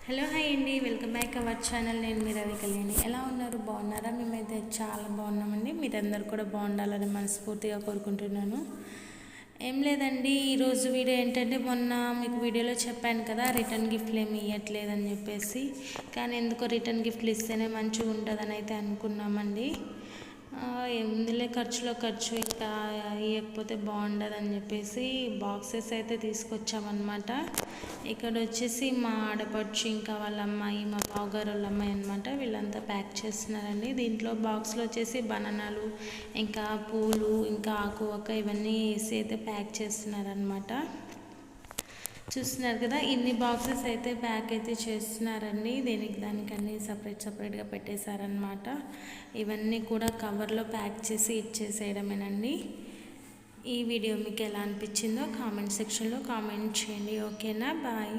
Hello hi అండి, welcome back our channel. నేను మీ రవి కళ్యాణి. ఎలా ఉన్నారు? బాగున్నారా? మేమైతే చాలా బాగున్నామండి. మీరందరూ కూడా బాగుండాలని మనస్ఫూర్తిగా కోరుకుంటున్నాను. ఏం లేదండి, ఈరోజు వీడియో ఏంటంటే, మొన్న మీకు వీడియోలో చెప్పాను కదా రిటర్న్ గిఫ్ట్లు ఏమి ఇవ్వట్లేదని చెప్పేసి. కానీ ఎందుకో రిటర్న్ గిఫ్ట్లు ఇస్తేనే మంచిగా ఉంటుందని అయితే అనుకున్నామండి. ఏముందిలే, ఖర్చులో ఖర్చు, ఇంకా ఇవ్వకపోతే బాగుండదని చెప్పేసి బాక్సెస్ అయితే తీసుకొచ్చామన్నమాట. ఇక్కడ వచ్చేసి మా ఆడపడుచు, ఇంకా వాళ్ళ అమ్మాయి, మా బావగారు వాళ్ళ అమ్మాయి అనమాట. వీళ్ళంతా ప్యాక్ చేస్తున్నారండి. దీంట్లో బాక్స్లో వచ్చేసి బనానాలు, ఇంకా పూలు, ఇంకా ఆకు ఒక్క ఇవన్నీ వేసి అయితే ప్యాక్ చేస్తున్నారనమాట. చూస్తున్నారు కదా, ఇన్ని బాక్సెస్ అయితే ప్యాక్ అయితే చేస్తున్నారండి. దానికన్నీ సపరేట్గా పెట్టేశారనమాట. ఇవన్నీ కూడా కవర్లో ప్యాక్ చేసి ఇచ్చేసేయడమేనండి. ఈ వీడియో మీకు ఎలా అనిపించిందో కామెంట్ సెక్షన్లో కామెంట్ చేయండి. ఓకేనా? బాయ్.